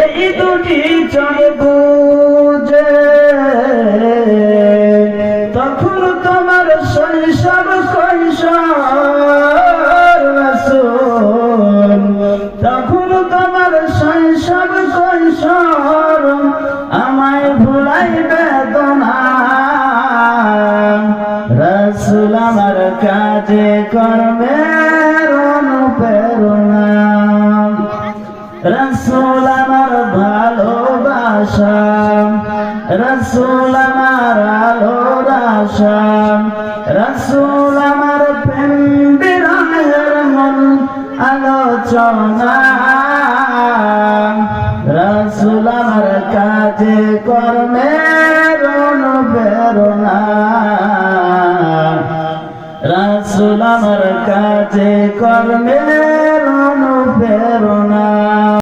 এই দুটি চোখে বুঝে তখন তোমার শৈশব কৈশোর রাসূল, তখন তোমার শৈশব কৈশোর আমায় ভুলাই বেদনা। রাসূল আমার কাজে কর্মের অনুপ্রেরণা, রাসূল আমার ভালোবাসা, রাসূল আমার আলোর আশা, রাসূল আমার প্রেম বিরহের মন আলোচনা। রাসূল আমার কাজে কর্মের অনুপ্রেরণা, রাসূল আমার কাজে কর্মের